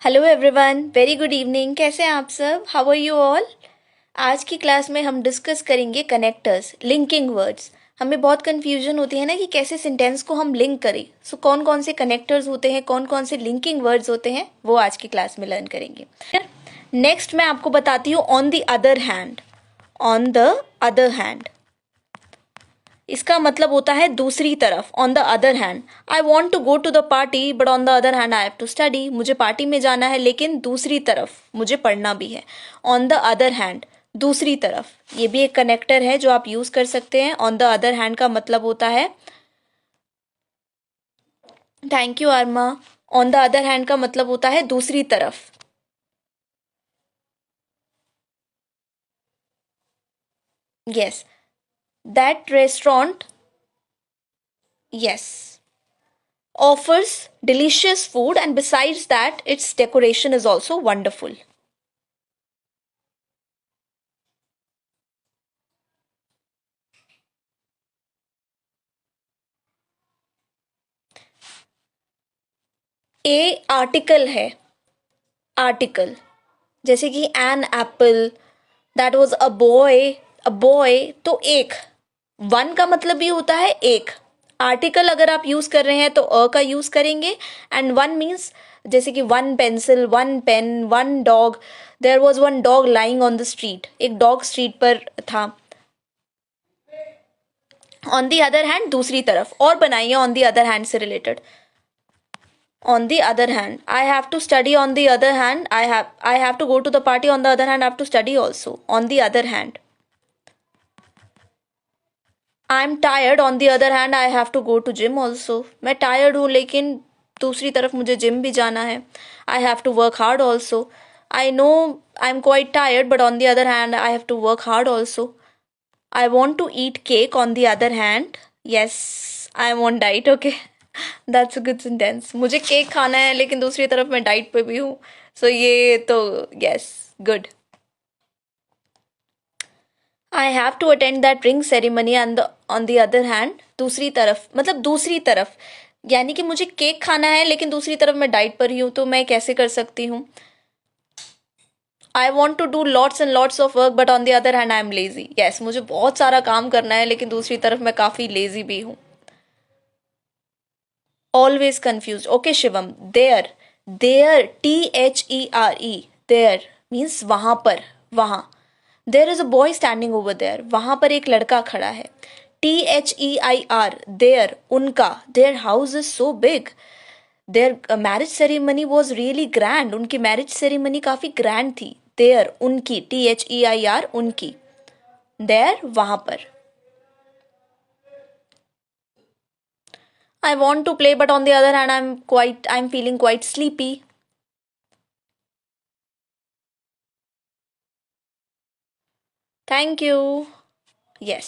Hello everyone, very good evening. कैसे हैं आप सब? How are you all? आज की क्लास में हम डिस्कस करेंगे कनेक्टर्स, लिंकिंग वर्ड्स। हमें बहुत कन्फ्यूजन होती है ना कि कैसे सेंटेंस को हम लिंक करें। सो कौन कौन से कनेक्टर्स होते हैं, कौन कौन से लिंकिंग वर्ड्स होते हैं, वो आज की क्लास में लर्न करेंगे। नेक्स्ट मैं आपको बताती हूँ on the other hand. On the other hand इसका मतलब होता है दूसरी तरफ। On the other hand, I want to go to the party but on the other hand I have to study. मुझे पार्टी में जाना है लेकिन दूसरी तरफ मुझे पढ़ना भी है। ऑन द अदर हैंड, दूसरी तरफ, ये भी एक कनेक्टर है जो आप यूज कर सकते हैं। ऑन द अदर हैंड का मतलब होता है, thank you Arma, on the other hand का मतलब होता है दूसरी तरफ। Yes, that restaurant, yes, offers delicious food, and besides that its decoration is also wonderful. A article है, आर्टिकल, जैसे कि an apple, that was a boy, तो एक, वन का मतलब भी होता है एक। आर्टिकल अगर आप यूज कर रहे हैं तो अ का यूज करेंगे, एंड वन मीन्स जैसे कि one pencil, one pen, one dog. There was one dog lying on the street, एक डॉग स्ट्रीट पर था। ऑन दी अदर हैंड, दूसरी तरफ। और बनाइए ऑन दी अदर हैंड से related. On the other hand, I have to study. On the other hand, I have to go to the party. On the other hand, I have to study also. On the other hand, I'm tired. On the other hand, I have to go to gym also. मैं tired हूँ लेकिन दूसरी तरफ मुझे gym भी जाना है। I have to work hard also. I know I'm quite tired, but on the other hand, I have to work hard also. I want to eat cake. On the other hand, yes, I'm on diet. Okay. That's a good sentence. मुझे cake खाना है लेकिन दूसरी तरफ मैं diet पे भी हूँ। सो ये तो yes, good. I have to attend that ring ceremony and on the other hand, दूसरी तरफ मतलब दूसरी तरफ, यानी कि मुझे केक खाना है लेकिन दूसरी तरफ मैं डाइट पर ही हूँ, तो मैं कैसे कर सकती हूँ? I want to do lots and lots of work but on the other hand I am lazy. Yes, मुझे बहुत सारा काम करना है लेकिन दूसरी तरफ मैं काफी लेजी भी हूँ। Always confused. Okay, Shivam. There, THERE. There means वहां पर, वहां। There is a boy standing over there. वहां पर एक लड़का खड़ा है। THEIR, there, उनका। Their house is so big. Their marriage ceremony was really grand. उनकी marriage ceremony काफी grand थी। There, उनकी, THEIR, उनकी। There, वहां पर। I want to play, but on the other hand, I'm feeling quite sleepy. Thank you. Yes,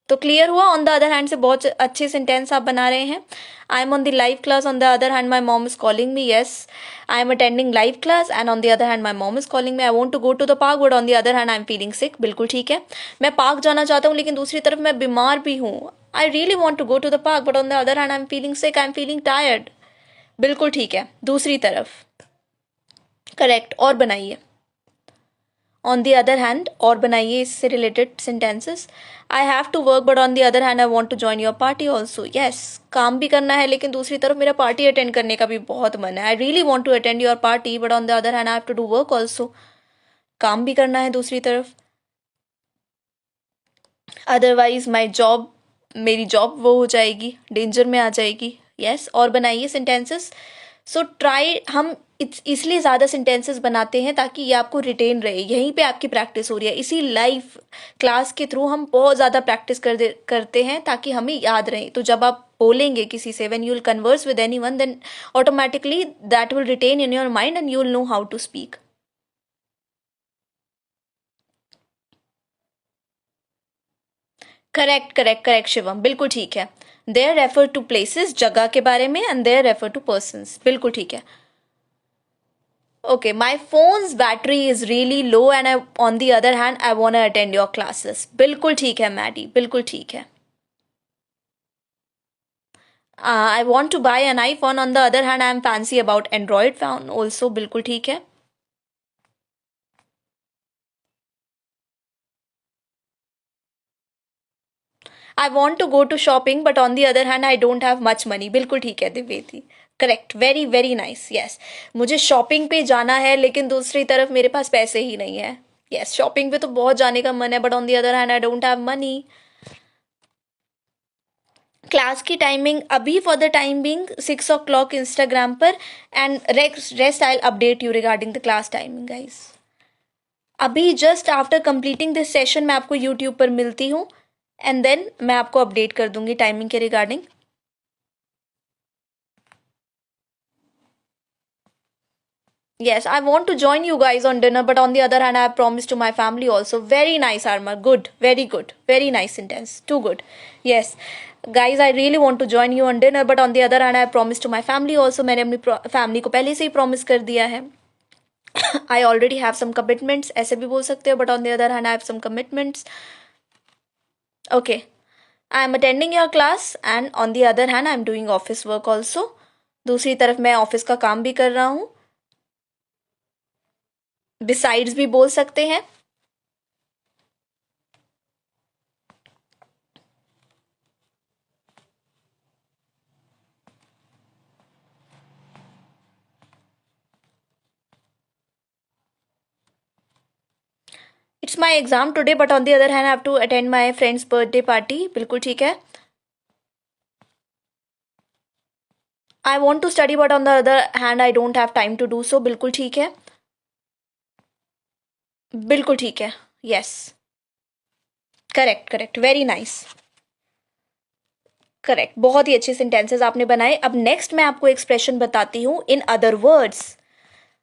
तो clear हुआ। On the other hand से बहुत अच्छे सेंटेंस आप बना रहे हैं। I am on the live class, on the other hand my mom is calling me. Yes, I am attending live class and on the other hand my mom is calling me. I want to go to the park but on the other hand I am feeling sick. बिल्कुल ठीक है, मैं park जाना चाहता हूँ लेकिन दूसरी तरफ मैं बीमार भी हूँ। I really want to go to the park but on the other hand I am feeling sick, I am feeling tired. बिल्कुल ठीक है, दूसरी तरफ, करेक्ट। और बनाइए ऑन दी अदर हैंड, और बनाइए इससे related sentences. I have to work but on the other hand I want to join your party also. Yes, काम भी करना है लेकिन दूसरी तरफ मेरा पार्टी अटेंड करने का भी बहुत मन है। I really want to attend your party but on the other hand I have to do work also. काम भी करना है दूसरी तरफ। अदरवाइज माई जॉब, मेरी जॉब वो हो जाएगी, डेंजर में आ जाएगी। यस, और बनाइए सेंटेंसेस। सो ट्राई, हम इसलिए ज़्यादा सेंटेंसेस बनाते हैं ताकि ये आपको रिटेन रहे। यहीं पे आपकी प्रैक्टिस हो रही है, इसी लाइव क्लास के थ्रू हम बहुत ज़्यादा प्रैक्टिस करते हैं ताकि हमें याद रहे। तो जब आप बोलेंगे किसी से, when you will converse with anyone, then automatically that will retain in your mind and you will know how to speak. Correct correct correct Shivam, बिल्कुल ठीक है। देयर रेफर टू प्लेसेस, जगह के बारे में, and there refer to persons, बिल्कुल ठीक है। Okay, my phone's battery is really low and I on the other hand I want attend your classes. बिल्कुल ठीक है मैडी, बिल्कुल ठीक है। I want to buy an iPhone, on the other hand I am fancy about android phone also, बिल्कुल ठीक है. I want to go to shopping but on the other hand I don't have much money, बिल्कुल ठीक है दिव्यति. Correct, very very nice. Yes, मुझे shopping पे जाना है लेकिन दूसरी तरफ मेरे पास पैसे ही नहीं है. यस, शॉपिंग पे तो बहुत जाने का मन है but on the other hand I don't have money. Class की टाइमिंग अभी for the time being 6 o'clock Instagram पर, and rest I update you regarding the class timing guys. अभी just after completing this session मैं आपको YouTube पर मिलती हूँ and then मैं आपको अपडेट कर दूंगी टाइमिंग के regarding. Yes, I want to join you guys on dinner, but on the other hand, I have promised to my family also. Very nice, Arma. Good, very good. Very nice sentence. Too good. Yes. Guys, I really want to join you on dinner, but on the other hand, I have promised to my family also. मैंने अपनी family को पहले से ही promise कर दिया है. I already have some commitments. ऐसे भी बोल सकते हो, but on the other hand, I have some commitments. Okay. I am attending your class and on the other hand, I am doing office work also. दूसरी तरफ मैं office का काम भी कर रहा हूँ. बिसाइड्स भी बोल सकते हैं. It's my exam today but on the other hand I have to attend my friend's birthday party, बिल्कुल ठीक है. I want to study but on the other hand I don't have time to do so, बिल्कुल ठीक है. बिल्कुल ठीक है. Yes, correct correct, very nice. Correct, बहुत ही अच्छे सेंटेंसेस आपने बनाए. अब नेक्स्ट मैं आपको एक्सप्रेशन बताती हूँ इन अदर वर्ड्स.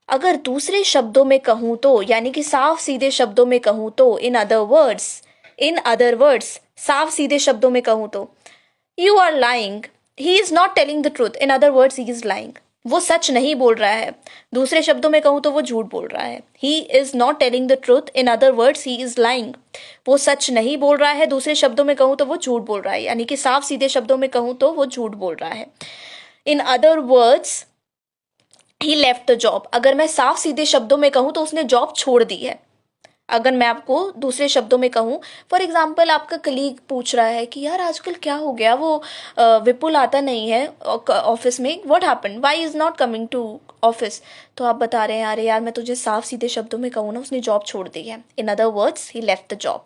अगर दूसरे शब्दों में कहूँ तो, यानी कि साफ सीधे शब्दों में कहूँ तो, इन अदर वर्ड्स साफ सीधे शब्दों में कहूँ तो, you are lying, he is not telling the truth, in other words he is lying. वो सच नहीं बोल रहा है. दूसरे शब्दों में कहूँ तो वो झूठ बोल रहा है. ही is not telling the truth, in other words he is lying. वो सच नहीं बोल रहा है. दूसरे शब्दों में कहूँ तो वो झूठ बोल रहा है, यानी कि साफ सीधे शब्दों में कहूँ तो वो झूठ बोल रहा है. In other words he left the job. अगर मैं साफ सीधे शब्दों में कहूँ तो उसने जॉब छोड़ दी है. अगर मैं आपको दूसरे शब्दों में कहूँ, फॉर एग्जाम्पल आपका कलीग पूछ रहा है कि यार आजकल क्या हो गया, वो विपुल आता नहीं है ऑफिस में, what happened, why is not coming to office. तो आप बता रहे हैं अरे यार मैं तुझे साफ सीधे शब्दों में कहूँ ना, उसने जॉब छोड़ दी है. In other words he left the job.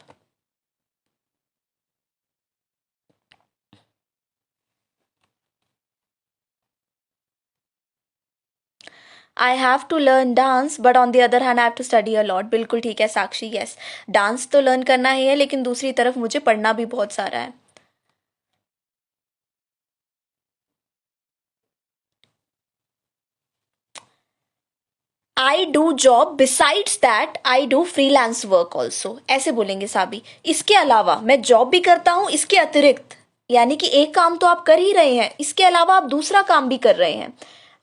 I have to learn dance but on the other hand I have to study a lot, बिल्कुल ठीक है साक्षी. यस, डांस तो लर्न करना ही है लेकिन दूसरी तरफ मुझे पढ़ना भी बहुत सारा है. I do job besides that I do freelance work also, ऐसे बोलेंगे साबी. इसके अलावा मैं जॉब भी करता हूँ, इसके अतिरिक्त, यानी कि एक काम तो आप कर ही रहे हैं, इसके अलावा आप दूसरा काम भी कर रहे हैं.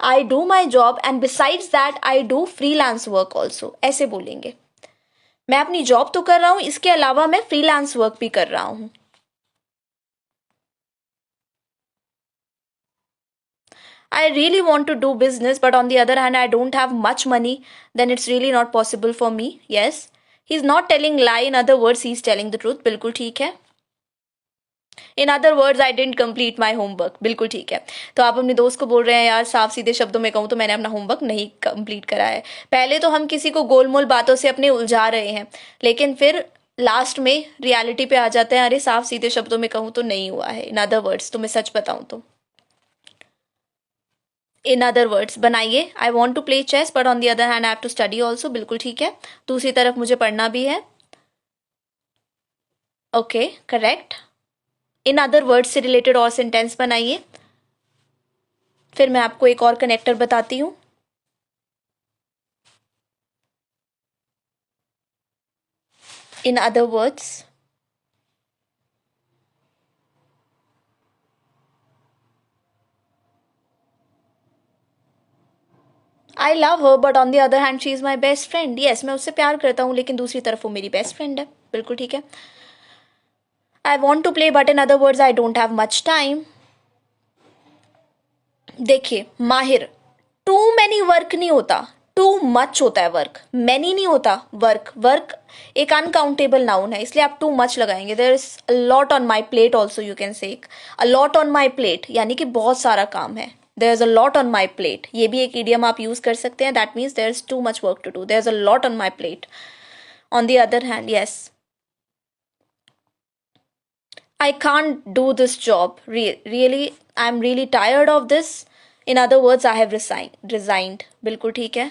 I do my job and besides that I do freelance work also, ऐसे बोलेंगे. मैं अपनी जॉब तो कर रहा हूँ, इसके अलावा मैं फ्रीलांस वर्क भी कर रहा हूँ. I really want to do business, but on the other hand, I don't have much money. Then it's really not possible for me. Yes, he's not telling lie. In other words, he's telling the truth. बिल्कुल ठीक है. In other words I didn't complete my homework, बिल्कुल ठीक है. तो आप अपने दोस्त को बोल रहे हैं यार साफ सीधे शब्दों में कहूँ तो मैंने अपना होमवर्क नहीं कंप्लीट करा है. पहले तो हम किसी को गोलमोल बातों से अपने उलझा रहे हैं, लेकिन फिर लास्ट में रियलिटी पे आ जाते हैं, अरे साफ सीधे शब्दों में कहूँ तो नहीं हुआ है. इन अदर वर्ड्स, तो मैं सच बताऊँ तो इन अदर वर्ड्स बनाइए. I want to play chess but on the other hand I have to study also, बिल्कुल ठीक है. दूसरी तरफ मुझे पढ़ना भी है. Okay, correct. In other words से रिलेटेड और सेंटेंस बनाइए, फिर मैं आपको एक और कनेक्टर बताती हूँ. In other words, I love her but on the other hand she is my best friend. Yes, मैं उससे प्यार करता हूँ लेकिन दूसरी तरफ वो मेरी बेस्ट फ्रेंड है, बिल्कुल ठीक है. I want to play but in other words I don't have much time. देखिए माहिर, टू मैनी वर्क नहीं होता, टू मच होता है वर्क, मैनी नहीं होता वर्क। वर्क एक अनकाउंटेबल नाउन है, इसलिए आप टू मच लगाएंगे। There is a lot on my plate also you can say, a lot on my plate यानी कि बहुत सारा काम है। There is a lot on my plate, ये भी एक इडियम आप यूज कर सकते हैं। That means there is too much work to do, there is a lot on my plate. On the other hand, yes, I can't do this job. Really, I'm really tired of this. In other words, I have resigned. बिल्कुल ठीक है.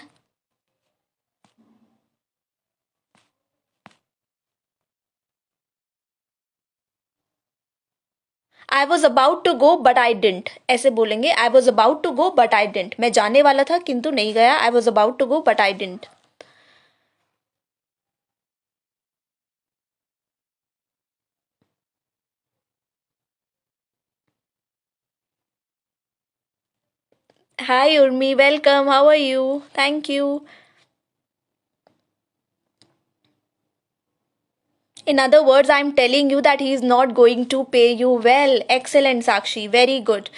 I was about to go but I didn't. ऐसे बोलेंगे, I was about to go but I didn't. मैं जाने वाला था किंतु नहीं गया. I was about to go but I didn't. Hi Urmi, welcome. How are you? Thank you. In other words, I'm telling you that he is not going to pay you well. Excellent, Sakshi. Very good.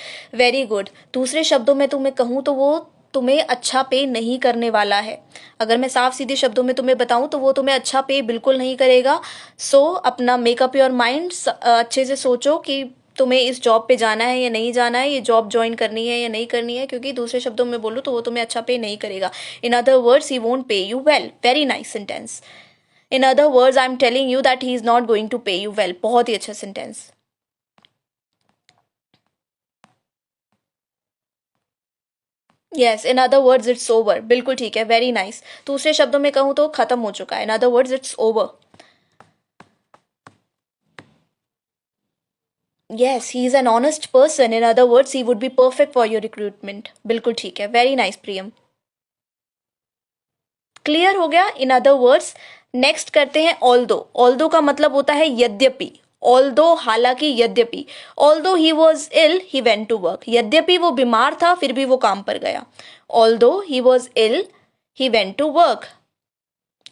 Very good. दूसरे शब्दों में तुम्हें कहूँ तो वो तुम्हें अच्छा pay नहीं करने वाला है। अगर मैं साफ सीधे शब्दों में तुम्हें बताऊं तो वो तुम्हें अच्छा पे बिल्कुल नहीं करेगा। सो अपना मेकअप योर माइंड, अच्छे से सोचो कि तुम्हें इस जॉब पे जाना है या नहीं जाना है, ये जॉब ज्वाइन करनी है या नहीं करनी है, क्योंकि दूसरे शब्दों में बोलूँ तो वो तुम्हें अच्छा पे नहीं करेगा। In other words, he won't pay you well. Very nice sentence. In other words, I am telling you that he is not going to pay you well. बहुत ही अच्छा sentence. Yes, in other words it's over. बिल्कुल ठीक है, very nice. दूसरे शब्दों में कहूँ तो खत्म हो चुका है। In other words it's over. Yes, he is an honest person. In other words he would be perfect for your recruitment. बिल्कुल ठीक है, वेरी नाइस प्रियम। क्लियर हो गया। इन अदर वर्ड्स, नेक्स्ट करते हैं ऑल्दो। ऑल्दो का मतलब होता है यद्यपि। ऑल्दो हालांकि, यद्यपि। Although he was ill he went to work. यद्यपि वो बीमार था फिर भी वो काम पर गया। Although he was ill he went to work.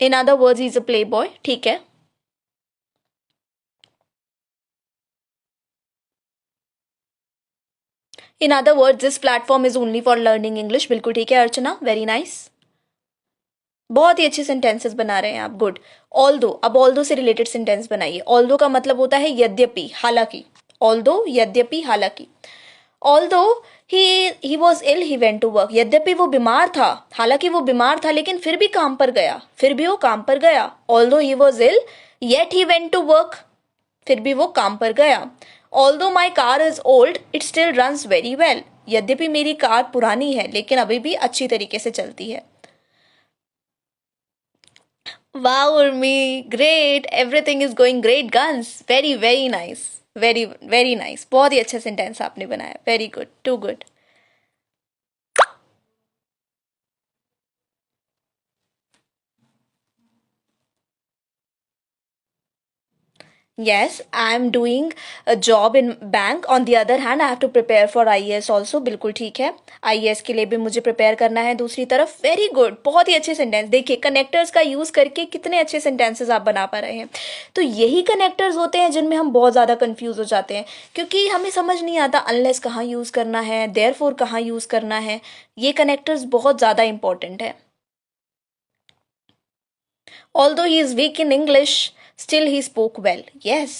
In other words, he is a playboy. ठीक है। In other words, this platform is only for learning English. बिल्कुल ठीक है अर्चना, वेरी नाइस। बहुत ही अच्छे सेंटेंसेस बना रहे हैं आप, गुड। ऑल्दो, अब ऑल्दो से रिलेटेड सेंटेंस बनाइए। ऑल्दो का मतलब होता है यद्यपि, हालांकि। ऑल्दो, यद्यपि, हालांकि। Although he was ill he went to work. यद्यपि वो बीमार था, हालांकि वो बीमार था लेकिन फिर भी काम पर गया। फिर भी वो काम पर गया। Although he was ill yet he went to work. फिर भी वो काम पर गया। Although my car is old it still runs very well. यद्यपि मेरी कार पुरानी है लेकिन अभी भी अच्छी तरीके से चलती है। Wow, Urmi, great. Everything is going great, guns. Very, very nice. Very, very nice. बहुत ही अच्छा सेंटेंस आपने बनाया. Very good. Too good. Yes, I am doing a job in bank. On the other hand, I have to prepare for IAS also. बिल्कुल ठीक है। IAS के लिए भी मुझे प्रिपेयर करना है दूसरी तरफ। वेरी गुड, बहुत ही अच्छे सेंटेंस। देखिए कनेक्टर्स का यूज करके कितने अच्छे सेंटेंसेस आप बना पा रहे हैं। तो यही कनेक्टर्स होते हैं जिनमें हम बहुत ज़्यादा कंफ्यूज हो जाते हैं, क्योंकि हमें समझ नहीं आता अनलेस कहाँ यूज़ करना है, देयरफॉर कहाँ यूज़ करना है। ये कनेक्टर्स बहुत ज़्यादा इंपॉर्टेंट है। Although he is weak in English, still he spoke well. Yes,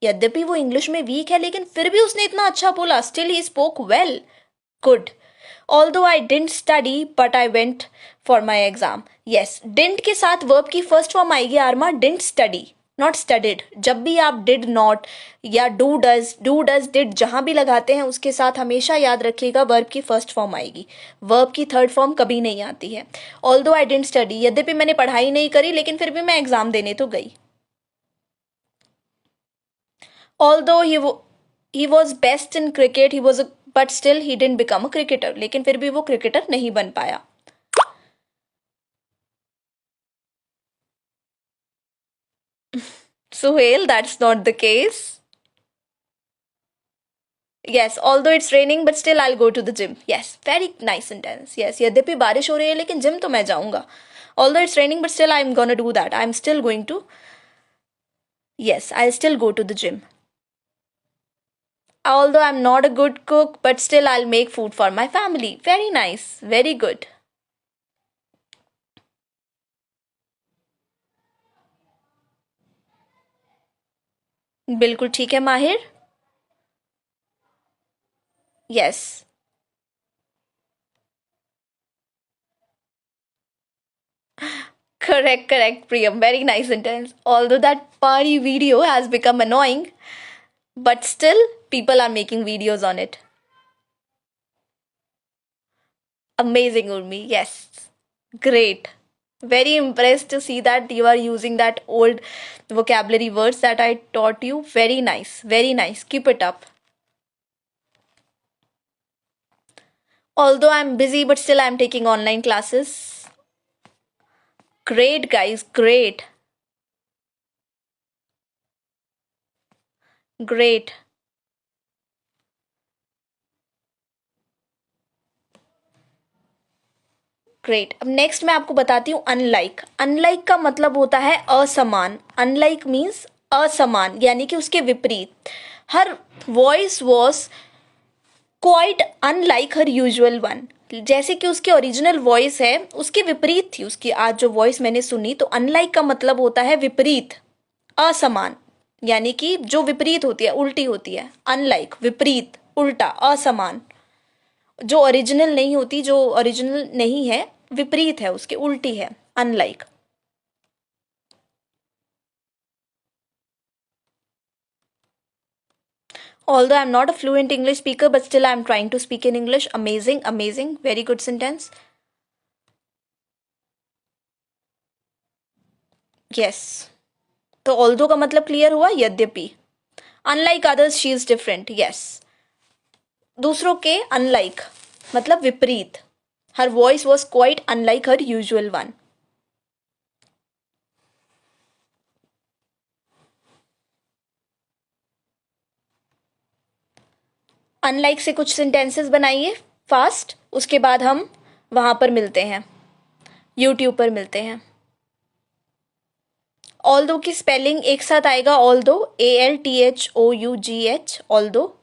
यद्यपि वो इंग्लिश में वीक है लेकिन फिर भी उसने इतना अच्छा बोला. Still he spoke well. Good. Although I didn't study, but I went for my exam. Yes, didn't के साथ verb की first form आएगी Arma. Didn't study, not studied. जब भी आप did not या do does did जहां भी लगाते हैं उसके साथ हमेशा याद रखिएगा verb की first form आएगी. verb की third form कभी नहीं आती है. Although I didn't study, यद्यपि मैंने पढ़ाई नहीं करी लेकिन फिर भी मैं एग्जाम देने तो गई. Although he was best in cricket, but still he didn't become a cricketer. लेकिन फिर भी वो क्रिकेटर नहीं बन पाया. Suhail, that's not the case. Yes, although it's raining, but still I'll go to the gym. Yes, very nice sentence. Yes, यद्यपि बारिश हो रही है लेकिन जिम तो मैं जाऊंगा. Although it's raining, but still I'm gonna do that. I'm still going to. Yes, I'll still go to the gym. Although I'm not a good cook, but still I'll make food for my family. Very nice, very good. बिल्कुल ठीक है माहिर. Yes. Correct, Priyam. Very nice sentence. Although that party video has become annoying, but still people are making videos on it. Amazing, Urmi. Yes. Great. Very impressed to see that you are using that old vocabulary words that I taught you. Very nice. Very nice. Keep it up. Although I'm busy, but still I'm taking online classes. Great, guys. Great. Great. Great. अब next मैं आपको बताती हूँ unlike. Unlike का मतलब होता है असमान. अनलाइक मीन्स असमान, यानी कि उसके विपरीत. Her voice was quite unlike her usual one. जैसे कि उसकी ओरिजिनल वॉइस है उसके विपरीत थी उसकी आज जो वॉइस मैंने सुनी. तो अनलाइक का मतलब होता है विपरीत, असमान, यानी कि जो विपरीत होती है, उल्टी होती है. अनलाइक विपरीत, उल्टा, असमान. जो ओरिजिनल नहीं होती, जो ओरिजिनल नहीं है, विपरीत है, उसके उल्टी है, unlike. Although I'm not a fluent English speaker, but still I'm trying to speak in English. Amazing, amazing, very good sentence. Yes. तो although का मतलब क्लियर हुआ. यद्यपि. Unlike others, she is different. Yes. दूसरों के unlike मतलब विपरीत. Her voice was quite unlike her usual one. Unlike से कुछ सेंटेंसेस बनाइए फास्ट. उसके बाद हम वहां पर मिलते हैं, यूट्यूब पर मिलते हैं. ऑल्दो की स्पेलिंग एक साथ आएगा. Although, ALTHOUGH. Although.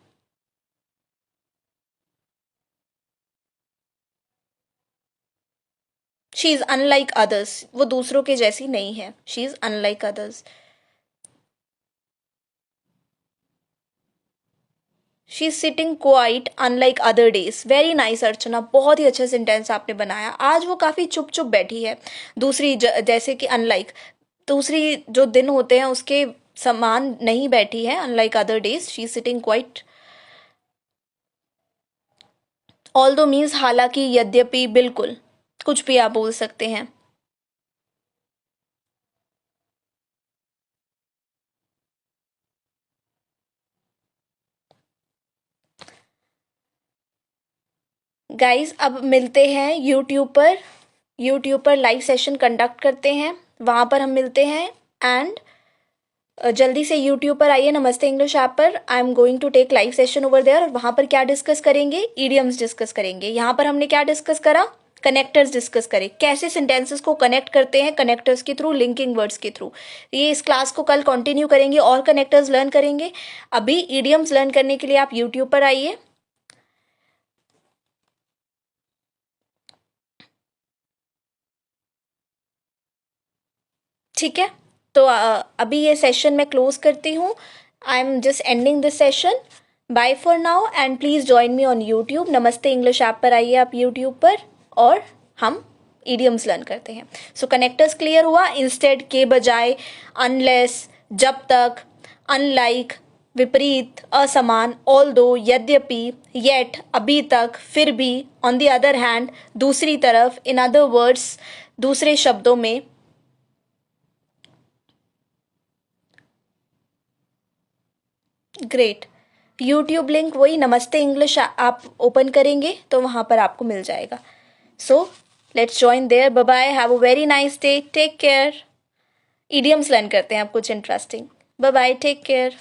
She is unlike others. वो दूसरों के जैसी नहीं है. She is unlike others. She is sitting quite unlike other days. Very nice Archana. बहुत ही अच्छा सेंटेंस आपने बनाया. आज वो काफ़ी चुप चुप बैठी है. दूसरी जैसे कि अनलाइक दूसरी जो दिन होते हैं उसके समान नहीं बैठी है. Unlike other days she is sitting quite. Although means हालांकि, यद्यपि, बिल्कुल, कुछ भी आप बोल सकते हैं. गाइस अब मिलते हैं यूट्यूब पर. यूट्यूब पर लाइव सेशन कंडक्ट करते हैं, वहाँ पर हम मिलते हैं. एंड जल्दी से यूट्यूब पर आइए, नमस्ते इंग्लिश ऐप पर. I am going to take live session over there. और वहाँ पर क्या डिस्कस करेंगे? ईडियम्स डिस्कस करेंगे. यहाँ पर हमने क्या डिस्कस करा? कनेक्टर्स डिस्कस करें. कैसे सेंटेंसेस को कनेक्ट करते हैं कनेक्टर्स के थ्रू, लिंकिंग वर्ड्स के थ्रू. ये इस क्लास को कल कंटिन्यू करेंगे और कनेक्टर्स लर्न करेंगे. अभी ईडियम्स लर्न करने के लिए आप यूट्यूब पर आइए. ठीक है, तो अभी ये सेशन मैं क्लोज करती हूँ. I am just ending this session. Bye for now and please join me on YouTube. नमस्ते इंग्लिश ऐप पर आइए आप यूट्यूब पर और हम इडियम्स लर्न करते हैं. सो कनेक्टर्स क्लियर हुआ. इंस्टेड के बजाय, अनलेस, जब तक, अनलाइक, विपरीत, असमान, ऑल्दो, यद्यपि, येट, अभी तक, फिर भी, ऑन द अदर हैंड, दूसरी तरफ, इन अदर वर्ड्स, दूसरे शब्दों में. ग्रेट. यूट्यूब लिंक वही नमस्ते इंग्लिश आप ओपन करेंगे तो वहाँ पर आपको मिल जाएगा. So let's join there. Bye bye. Have a very nice day. Take care. Idioms learn करते हैं आप कुछ interesting. Bye bye. Take care.